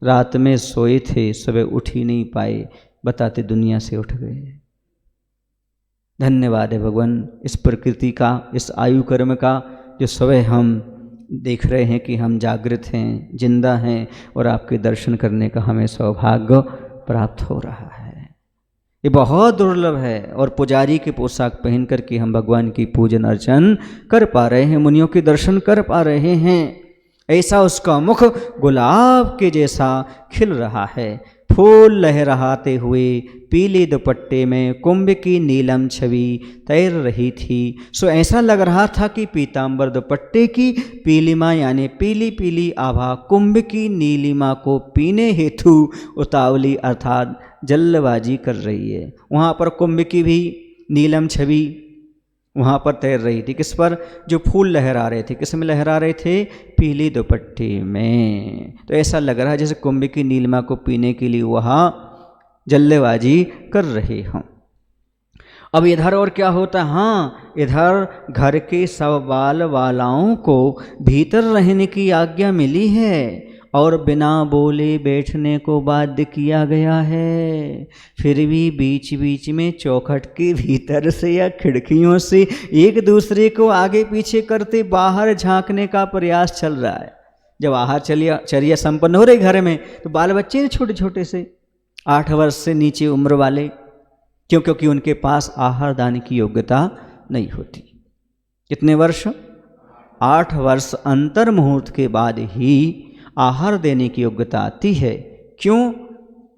रात में सोए थे, सुबह उठ ही नहीं पाए, बताते दुनिया से उठ गए। धन्यवाद है भगवान इस प्रकृति का, इस आयु कर्म का, जो सुबह हम देख रहे हैं कि हम जागृत हैं, जिंदा हैं और आपके दर्शन करने का हमें सौभाग्य प्राप्त हो रहा है। ये बहुत दुर्लभ है। और पुजारी के पोशाक पहन करके हम भगवान की पूजन अर्चन कर पा रहे हैं, मुनियों के दर्शन कर पा रहे हैं। ऐसा उसका मुख गुलाब के जैसा खिल रहा है। फूल लहराते हुए पीले दुपट्टे में कुंभ की नीलम छवि तैर रही थी। सो ऐसा लग रहा था कि पीतांबर दुपट्टे की पीलिमा यानी पीली पीली आभा कुंभ की नीलिमा को पीने हेतु उतावली अर्थात जल्दबाजी कर रही है। वहाँ पर कुंभ की भी नीलम छवि वहाँ पर तैर रही थी। किस पर? जो फूल लहरा रहे थे। किस में लहरा रहे थे? पीली दुपट्टी में। तो ऐसा लग रहा है जैसे कुंभ की नीलिमा को पीने के लिए वहाँ जल्लेबाजी कर रहे हों। अब इधर और क्या होता है? हाँ, इधर घर के सब बाल बालाओं को भीतर रहने की आज्ञा मिली है और बिना बोले बैठने को बाध्य किया गया है। फिर भी बीच बीच में चौखट के भीतर से या खिड़कियों से एक दूसरे को आगे पीछे करते बाहर झांकने का प्रयास चल रहा है। जब आहार चर्या संपन्न हो रही घर में, तो बाल बच्चे हैं छोटे छोटे से, 8 वर्ष से नीचे उम्र वाले। क्यों? क्योंकि उनके पास आहार दान की योग्यता नहीं होती। कितने वर्ष? 8 वर्ष अंतर मुहूर्त के बाद ही आहार देने की योग्यता आती है। क्यों?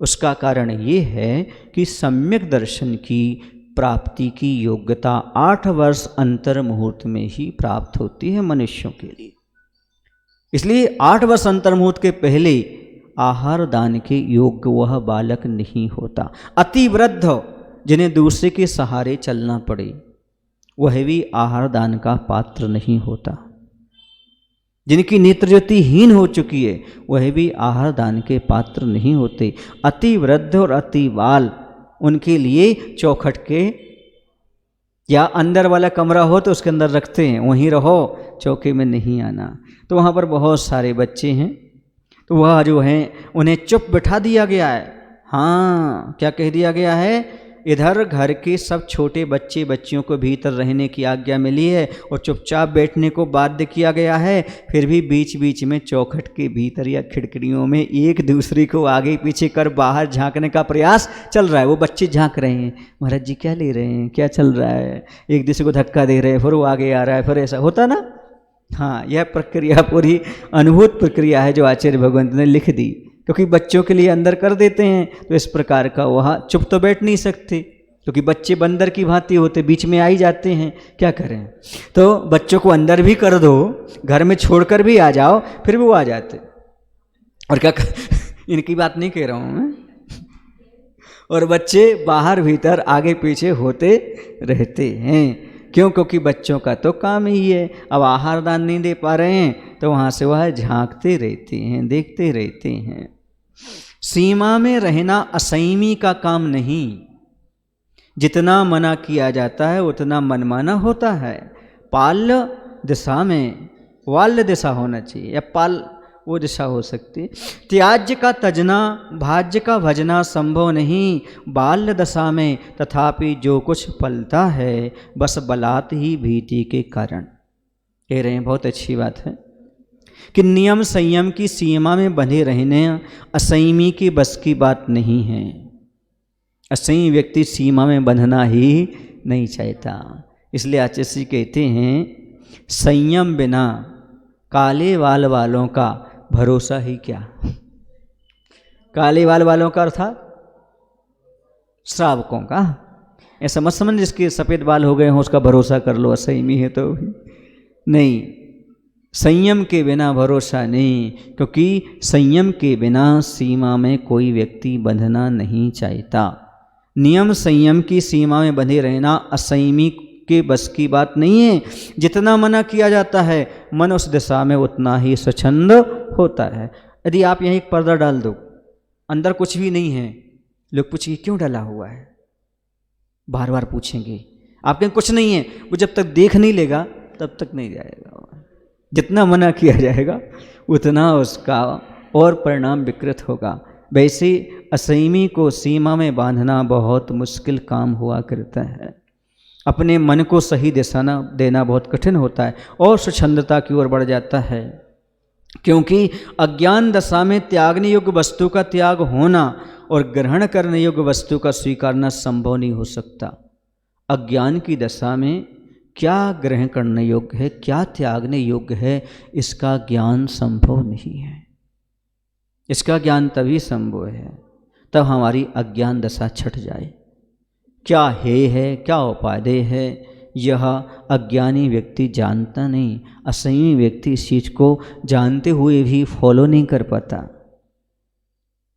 उसका कारण ये है कि सम्यक दर्शन की प्राप्ति की योग्यता 8 वर्ष अंतर मुहूर्त में ही प्राप्त होती है मनुष्यों के लिए। इसलिए 8 वर्ष अंतर मुहूर्त के पहले आहार दान के योग्य वह बालक नहीं होता। अति वृद्ध जिन्हें दूसरे के सहारे चलना पड़े, वह भी आहार दान का पात्र नहीं होता। जिनकी नेत्र ज्योति हीन हो चुकी है, वह भी आहार दान के पात्र नहीं होते। अति वृद्ध और अति बाल, उनके लिए चौखट के या अंदर वाला कमरा हो तो उसके अंदर रखते हैं, वहीं रहो, चौके में नहीं आना। तो वहाँ पर बहुत सारे बच्चे हैं, तो वह जो हैं उन्हें चुप बिठा दिया गया है। हाँ, क्या कह दिया गया है? इधर घर के सब छोटे बच्चे बच्चियों को भीतर रहने की आज्ञा मिली है और चुपचाप बैठने को बाध्य किया गया है। फिर भी बीच बीच में चौखट के भीतर या खिड़कियों में एक दूसरे को आगे पीछे कर बाहर झांकने का प्रयास चल रहा है। वो बच्चे झांक रहे हैं, महाराज जी क्या ले रहे हैं, क्या चल रहा है, एक दूसरे को धक्का दे रहे हैं, फिर वो आगे आ रहा है, फिर ऐसा होता ना। हाँ, यह प्रक्रिया पूरी अनुभूत प्रक्रिया है जो आचार्य भगवंत ने लिख दी, क्योंकि बच्चों के लिए अंदर कर देते हैं। तो इस प्रकार का वहाँ चुप तो बैठ नहीं सकते, क्योंकि बच्चे बंदर की भांति होते, बीच में आ ही जाते हैं, क्या करें। तो बच्चों को अंदर भी कर दो, घर में छोड़कर भी आ जाओ, फिर भी वो आ जाते। और क्या इनकी बात नहीं कह रहा हूँ मैं। और बच्चे बाहर भीतर आगे पीछे होते रहते हैं। क्यों? क्योंकि बच्चों का तो काम ही है। अब आहार दान नहीं दे पा रहे हैं तो वहाँ से वह झांकते रहते हैं, देखते रहते हैं। सीमा में रहना असंयमी का काम नहीं। जितना मना किया जाता है उतना मनमाना होता है। पाल्य दिशा में वाल्य दिशा होना चाहिए, या पाल वो दिशा हो सकती है। त्याज्य का तजना, भाज्य का भजना संभव नहीं बाल्य दशा में, तथापि जो कुछ पलता है बस बलात् ही भीति के कारण। कह रहे हैं बहुत अच्छी बात है कि नियम संयम की सीमा में बंधे रहने असंयमी की बस की बात नहीं है। असंयमी व्यक्ति सीमा में बंधना ही नहीं चाहता। इसलिए आचार्य जी कहते हैं, संयम बिना काले बाल वालों का भरोसा ही क्या। काले बाल वालों का अर्थात श्रावकों का। ऐसा मत समझ जिसके सफ़ेद बाल हो गए हों उसका भरोसा कर लो, असंयमी है तो नहीं। संयम के बिना भरोसा नहीं, क्योंकि संयम के बिना सीमा में कोई व्यक्ति बंधना नहीं चाहता। नियम संयम की सीमा में बंधे रहना असंयमी के बस की बात नहीं है। जितना मना किया जाता है मन उस दिशा में उतना ही स्वच्छंद होता है। यदि आप यहाँ एक पर्दा डाल दो, अंदर कुछ भी नहीं है, लोग पूछेंगे क्यों डाला हुआ है, बार बार पूछेंगे। आप कहें कुछ नहीं है, वो जब तक देख नहीं लेगा तब तक नहीं जाएगा। जितना मना किया जाएगा उतना उसका और परिणाम विकृत होगा। वैसे असंयमी को सीमा में बांधना बहुत मुश्किल काम हुआ करता है। अपने मन को सही दिशा देना बहुत कठिन होता है और स्वच्छंदता की ओर बढ़ जाता है, क्योंकि अज्ञान दशा में त्यागने योग्य वस्तु का त्याग होना और ग्रहण करने योग्य वस्तु का स्वीकारना संभव नहीं हो सकता। अज्ञान की दशा में क्या ग्रहण करने योग्य है, क्या त्यागने योग्य है, इसका ज्ञान संभव नहीं है। इसका ज्ञान तभी संभव है तब हमारी अज्ञान दशा छट जाए। क्या है क्या उपादेय है, यह अज्ञानी व्यक्ति जानता नहीं। असंयमी व्यक्ति इस चीज़ को जानते हुए भी फॉलो नहीं कर पाता।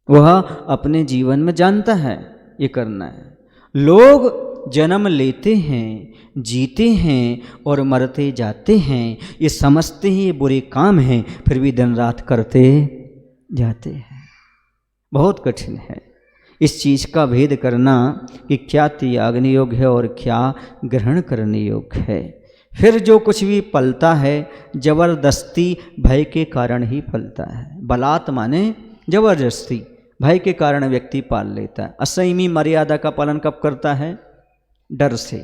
वह अपने जीवन में जानता है ये करना है। लोग जन्म लेते हैं, जीते हैं और मरते जाते हैं, ये समझते हैं ये बुरे काम हैं, फिर भी दिन रात करते जाते हैं। बहुत कठिन है इस चीज़ का भेद करना कि क्या त्यागने योग्य है और क्या ग्रहण करने योग्य है। फिर जो कुछ भी पलता है जबरदस्ती भय के कारण ही पलता है। बलात् माने जबरदस्ती, भय के कारण व्यक्ति पाल लेता है। असंयमी मर्यादा का पालन कब करता है? डर से,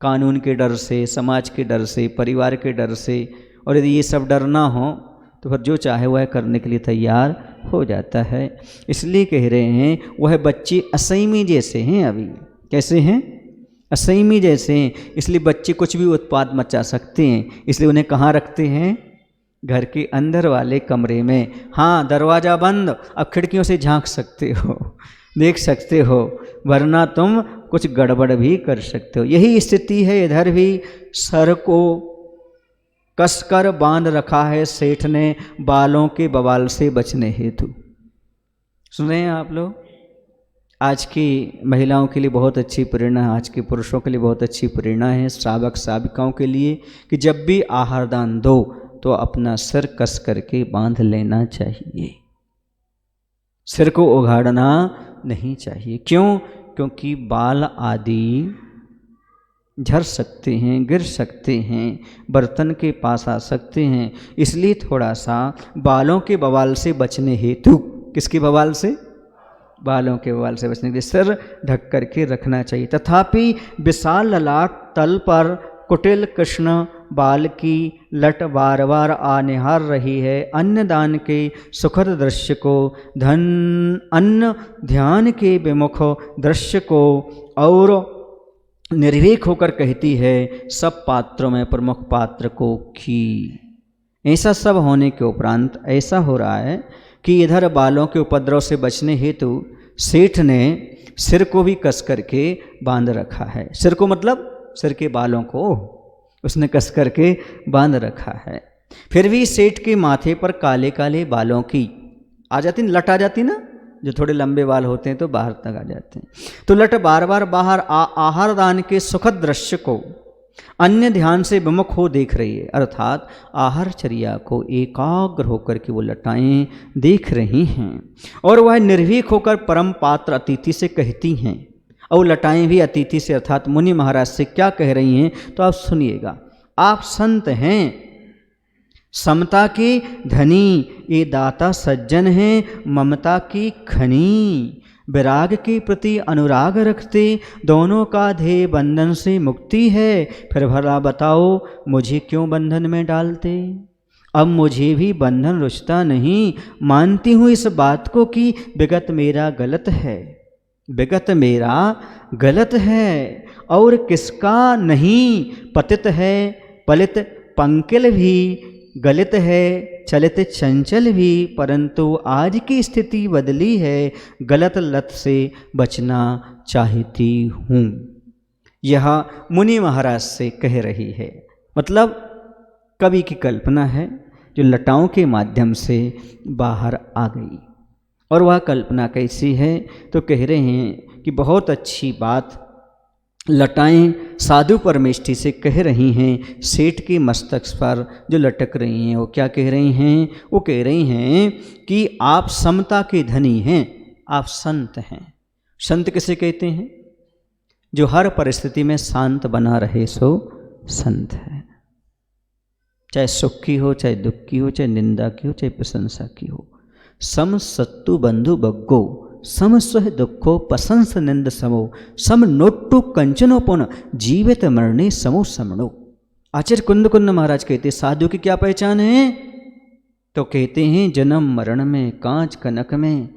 कानून के डर से, समाज के डर से, परिवार के डर से। और यदि ये सब डर ना हो तो फिर जो चाहे वह करने के लिए तैयार हो जाता है। इसलिए कह रहे हैं वह बच्चे असंयमी जैसे हैं। अभी कैसे हैं? असंयमी जैसे हैं। इसलिए बच्चे कुछ भी उत्पात मचा सकते हैं। इसलिए उन्हें कहाँ रखते हैं? घर के अंदर वाले कमरे में। हाँ, दरवाज़ा बंद, अब खिड़कियों से झांक सकते हो, देख सकते हो, वरना तुम कुछ गड़बड़ भी कर सकते हो। यही स्थिति है इधर भी। सर को कसकर बांध रखा है सेठ ने बालों के बवाल से बचने हेतु। सुन रहे हैं आप लोग? आज की महिलाओं के लिए बहुत अच्छी प्रेरणा है, आज के पुरुषों के लिए बहुत अच्छी प्रेरणा है, श्रावक श्राविकाओं के लिए, कि जब भी आहार दान दो तो अपना सिर कस करके बांध लेना चाहिए। सिर को उघाड़ना नहीं चाहिए। क्यों? क्योंकि बाल आदि झड़ सकते हैं, गिर सकते हैं, बर्तन के पास आ सकते हैं। इसलिए थोड़ा सा बालों के बवाल से बचने हेतु, किसके बवाल से? बालों के बवाल से बचने के लिए सिर ढक करके रखना चाहिए। तथापि विशाल ललाट तल पर कुटिल कृष्ण बाल की लट बार बार आ निहार रही है। अन्न दान के सुखद दृश्य को, धन अन्न ध्यान के विमुख दृश्य को, और निर्भीक होकर कहती है सब पात्रों में प्रमुख पात्र को खी। ऐसा सब होने के उपरांत ऐसा हो रहा है कि इधर बालों के उपद्रव से बचने हेतु सेठ ने सिर को भी कस करके बांध रखा है। सिर को मतलब सिर के बालों को उसने कस करके बांध रखा है। फिर भी सेठ के माथे पर काले काले बालों की आ जाती, लट आ जाती ना, जो थोड़े लंबे बाल होते हैं तो बाहर तक आ जाते हैं, तो लट बार बार बाहर आहार दान के सुखद दृश्य को अन्य ध्यान से विमुख हो देख रही है। अर्थात आहार चर्या को एकाग्र होकर के वो लटाएं देख रही हैं, और वह निर्भीक होकर परम पात्र अतिथि से कहती हैं। और लटाएं भी अतिथि से अर्थात मुनि महाराज से क्या कह रही हैं तो आप सुनिएगा। आप संत हैं, समता के धनी, ये दाता सज्जन हैं, ममता की खनी, विराग के प्रति अनुराग रखते, दोनों का ध्येय बंधन से मुक्ति है। फिर भला बताओ मुझे क्यों बंधन में डालते? अब मुझे भी बंधन रुचता नहीं। मानती हूँ इस बात को कि विगत मेरा गलत है, विगत मेरा गलत है, और किसका नहीं। पतित है, पलित पंकिल भी, गलित है, चलित चंचल भी, परंतु आज की स्थिति बदली है, गलत लत से बचना चाहती हूँ। यह मुनि महाराज से कह रही है। मतलब कवि की कल्पना है जो लताओं के माध्यम से बाहर आ गई। और वह कल्पना कैसी है तो कह रहे हैं कि बहुत अच्छी बात लटाएं साधु परमेष्ठी से कह रही हैं। सेठ के मस्तक पर जो लटक रही हैं वो क्या कह रही हैं? वो कह रही हैं कि आप समता के धनी हैं, आप संत हैं। संत किसे कहते हैं? जो हर परिस्थिति में शांत बना रहे सो संत है। चाहे सुख की हो, चाहे दुख की हो, चाहे निंदा की हो, चाहे प्रशंसा की हो। सम सत्तु बंधु बग्गो, सम स्वह दुखो प्रशंस निंद समो, सम नोट्टु कंचनोपुन जीवित मरणे समो समणो। आचार्य कुंद कुंद महाराज कहते साधु की क्या पहचान है? तो कहते हैं जन्म मरण में, कांच कनक में,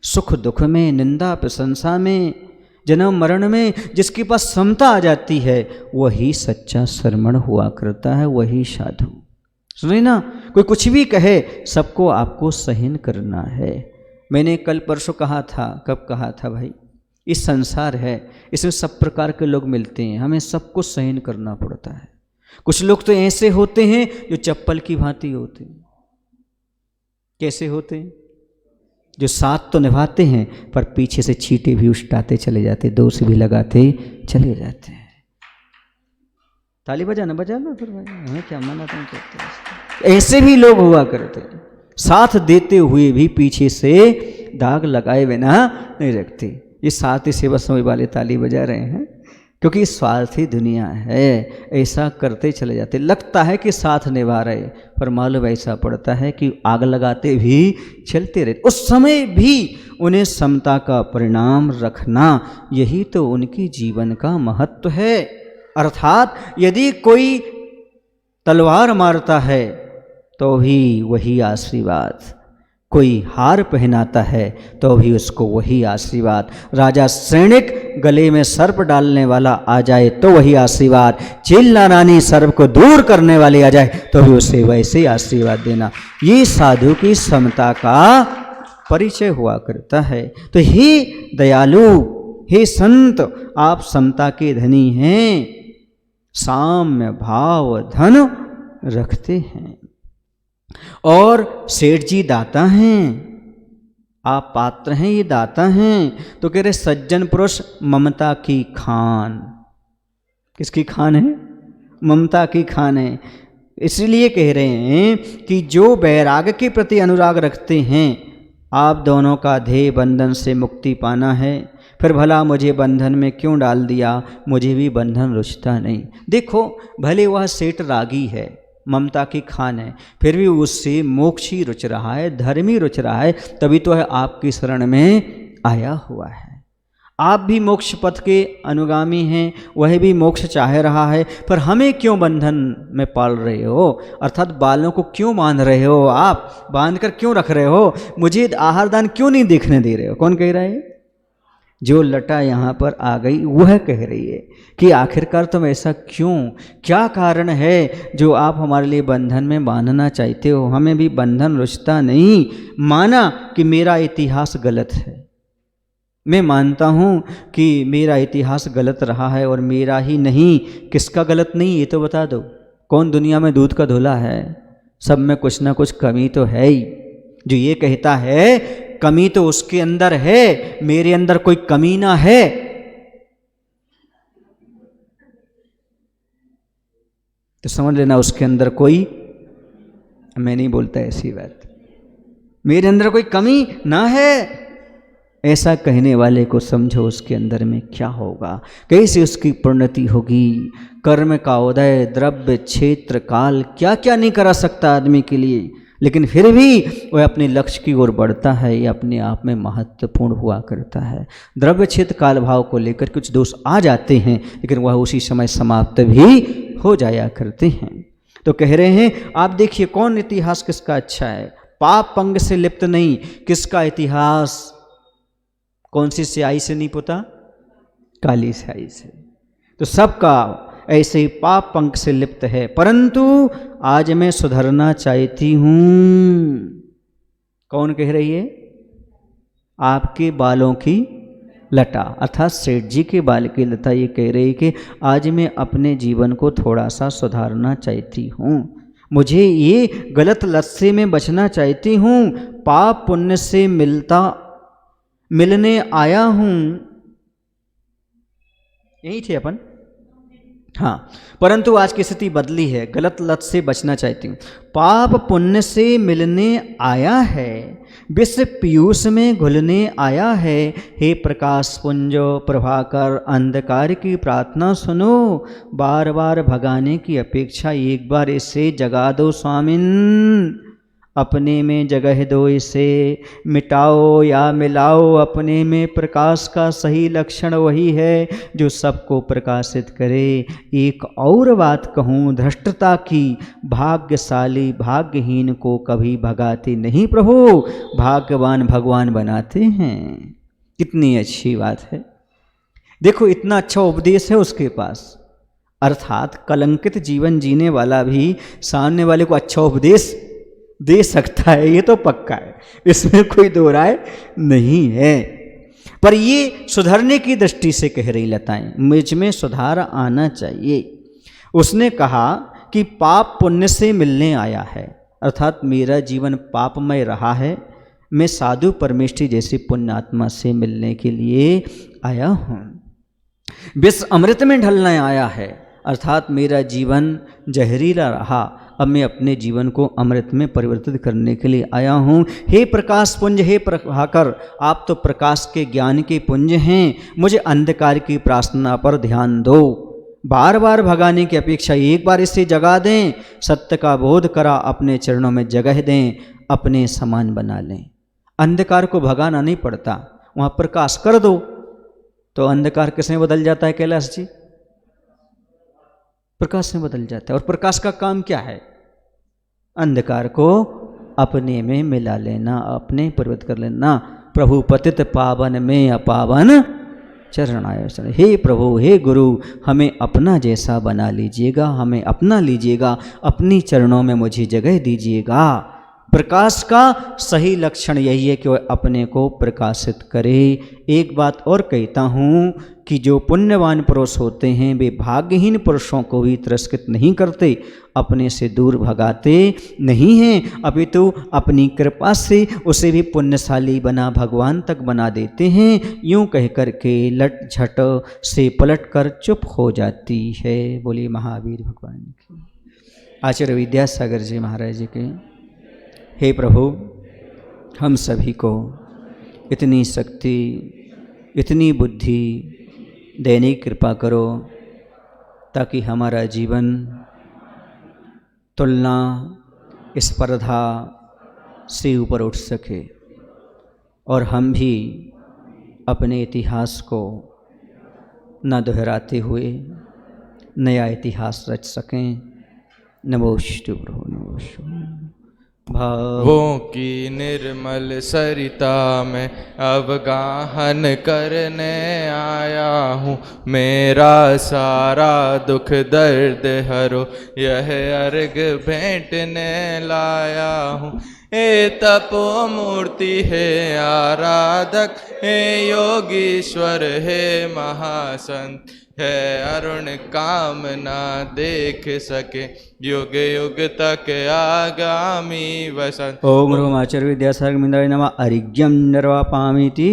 सुख दुख में, निंदा प्रशंसा में, जन्म मरण में जिसके पास समता आ जाती है वही सच्चा श्रमण हुआ करता है, वही साधु। सुनिए ना, कोई कुछ भी कहे सबको आपको सहन करना है। मैंने कल परसों कहा था, कब कहा था भाई, इस संसार है, इसमें सब प्रकार के लोग मिलते हैं, हमें सबको सहन करना पड़ता है। कुछ लोग तो ऐसे होते हैं जो चप्पल की भांति होते हैं। कैसे होते हैं? जो साथ तो निभाते हैं पर पीछे से छींटे भी उछाते चले जाते, दोष भी लगाते चले जाते हैं। ताली बजाना फिर भाई, हमें क्या मना तुम कहते हैं। ऐसे भी लोग हुआ करते, साथ देते हुए भी पीछे से दाग लगाए बिना नहीं रखते। ये साथ ही सेवा समय वाले ताली बजा रहे हैं क्योंकि स्वार्थी दुनिया है, ऐसा करते चले जाते। लगता है कि साथ निभा रहे पर मालूम ऐसा पड़ता है कि आग लगाते भी चलते रहते। उस समय भी उन्हें समता का परिणाम रखना, यही तो उनकी जीवन का महत्व है। अर्थात यदि कोई तलवार मारता है तो भी वही आशीर्वाद, कोई हार पहनाता है तो भी उसको वही आशीर्वाद, राजा सैनिक गले में सर्प डालने वाला आ जाए तो वही आशीर्वाद, चिल्ला रानी सर्प को दूर करने वाली आ जाए तो भी उसे वैसे आशीर्वाद देना। ये साधु की समता का परिचय हुआ करता है। तो हे दयालु, हे संत, आप समता के धनी हैं, साम्य भाव धन रखते हैं। और सेठ जी दाता हैं, आप पात्र हैं, ये दाता हैं। तो कह रहे सज्जन पुरुष ममता की खान। किसकी खान है? ममता की खान है। इसलिए कह रहे हैं कि जो वैराग्य के प्रति अनुराग रखते हैं, आप दोनों का ध्येय बंधन से मुक्ति पाना है, फिर भला मुझे बंधन में क्यों डाल दिया, मुझे भी बंधन रुचता नहीं। देखो भले वह सेठ रागी है, ममता की खान है, फिर भी उससे मोक्ष ही रुच रहा है, धर्म ही रुच रहा है, तभी तो है आपकी शरण में आया हुआ है। आप भी मोक्ष पथ के अनुगामी हैं, वह भी मोक्ष चाह रहा है, पर हमें क्यों बंधन में पाल रहे हो? अर्थात बालों को क्यों बांध रहे हो? आप बांध कर क्यों रख रहे हो? मुझे आहार दान क्यों नहीं देखने दे रहे हो? कौन कह रहा है? जो लटा यहाँ पर आ गई वह कह रही है कि आखिरकार तुम ऐसा क्यों, क्या कारण है जो आप हमारे लिए बंधन में बांधना चाहते हो? हमें भी बंधन रुचता नहीं। माना कि मेरा इतिहास गलत है, मैं मानता हूँ कि मेरा इतिहास गलत रहा है, और मेरा ही नहीं, किसका गलत नहीं ये तो बता दो। कौन दुनिया में दूध का धुला है? सब में कुछ ना कुछ कमी तो है ही। जो ये कहता है कमी तो उसके अंदर है, मेरे अंदर कोई कमी ना है, तो समझ लेना उसके अंदर कोई, मैं नहीं बोलता ऐसी बात, मेरे अंदर कोई कमी ना है। ऐसा कहने वाले को समझो उसके अंदर में क्या होगा, कैसे उसकी परिणति होगी। कर्म का उदय, द्रव्य, क्षेत्र, काल, क्या क्या नहीं करा सकता आदमी के लिए, लेकिन फिर भी वह अपने लक्ष्य की ओर बढ़ता है। ये अपने आप में महत्वपूर्ण हुआ करता है। द्रव्य, क्षेत्र, काल भाव को लेकर कुछ दोष आ जाते हैं, लेकिन वह उसी समय समाप्त भी हो जाया करते हैं। तो कह रहे हैं आप देखिए कौन इतिहास किसका अच्छा है, पाप पंग से लिप्त नहीं। किसका इतिहास? कौन सी स्याही से नहीं पुता? काली स्याही से। तो सबका ऐसे ही पाप पंख से लिप्त है, परंतु आज मैं सुधरना चाहती हूं। कौन कह रही है? आपके बालों की लता, अर्थात सेठ जी के बाल की लता ये कह रही कि आज मैं अपने जीवन को थोड़ा सा सुधारना चाहती हूँ, मुझे ये गलत लत से मैं बचना चाहती हूँ, पाप पुण्य से मिलने आया हूँ। यही थे अपन, हाँ। परंतु आज की स्थिति बदली है, गलत लत से बचना चाहती हूँ, पाप पुण्य से मिलने आया है, विष पीयूष में घुलने आया है। हे प्रकाश पुंजो प्रभाकर, अंधकार की प्रार्थना सुनो, बार बार भगाने की अपेक्षा एक बार इसे जगा दो स्वामिन। अपने में जगह दो, इसे मिटाओ या मिलाओ, अपने में प्रकाश का सही लक्षण वही है जो सबको प्रकाशित करे। एक और बात कहूँ धृष्टता की, भाग्यशाली भाग्यहीन को कभी भगाते नहीं प्रभु, भाग्यवान भगवान बनाते हैं। कितनी अच्छी बात है। देखो इतना अच्छा उपदेश है उसके पास, अर्थात कलंकित जीवन जीने वाला भी सामने वाले को अच्छा उपदेश दे सकता है, ये तो पक्का है, इसमें कोई दो राय नहीं है। पर ये सुधरने की दृष्टि से कह रही लताएं, मुझ में सुधार आना चाहिए। उसने कहा कि पाप पुण्य से मिलने आया है, अर्थात मेरा जीवन पापमय रहा है, मैं साधु परमेष्ठी जैसी पुण्यात्मा से मिलने के लिए आया हूँ। विष अमृत में ढलने आया है, अर्थात मेरा जीवन जहरीला रहा, अब मैं अपने जीवन को अमृत में परिवर्तित करने के लिए आया हूँ। हे प्रकाश पुंज, हे प्रभाकर, आप तो प्रकाश के ज्ञान के पुंज हैं, मुझे अंधकार की प्रार्थना पर ध्यान दो। बार बार भगाने की अपेक्षा एक बार इसे जगा दें, सत्य का बोध करा अपने चरणों में जगह दें, अपने समान बना लें। अंधकार को भगाना नहीं पड़ता, वहाँ प्रकाश कर दो तो अंधकार किस में बदल जाता है कैलाश जी? प्रकाश में बदल जाता है। और प्रकाश का काम क्या है? अंधकार को अपने में मिला लेना, अपने परिवर्तित कर लेना। प्रभु पतित पावन में अपावन चरण आए। हे प्रभु, हे गुरु, हमें अपना जैसा बना लीजिएगा, हमें अपना लीजिएगा, अपनी चरणों में मुझे जगह दीजिएगा। प्रकाश का सही लक्षण यही है कि वह अपने को प्रकाशित करे। एक बात और कहता हूँ कि जो पुण्यवान पुरुष होते हैं वे भाग्यहीन पुरुषों को भी तिरस्कृत नहीं करते, अपने से दूर भगाते नहीं हैं, अपितु अपनी कृपा से उसे भी पुण्यशाली बना भगवान तक बना देते हैं। यूँ कह कर के लट झट से पलट कर चुप हो जाती है। बोलिए महावीर भगवान की। आचार्य विद्यासागर जी महाराज जी के। हे प्रभु, हम सभी को इतनी शक्ति, इतनी बुद्धि देने की कृपा करो ताकि हमारा जीवन तुलना, स्पर्धा से ऊपर उठ सके और हम भी अपने इतिहास को न दोहराते हुए नया इतिहास रच सकें। नमोस्तु प्रभु, नमोस्तु। भावों की निर्मल सरिता में अवगाहन करने आया हूँ, मेरा सारा दुख दर्द हरो यह अर्घ भेंटने लाया हूँ। हे तपो मूर्ति, हे आराधक, हे योगीश्वर, हे महासंत, है अरुण कामना देख सके युग युग तक आगामी वसंत। ओम आचार्य विद्यासागर मिंदाय नमः। अरिज्ञं निर्वापामिति।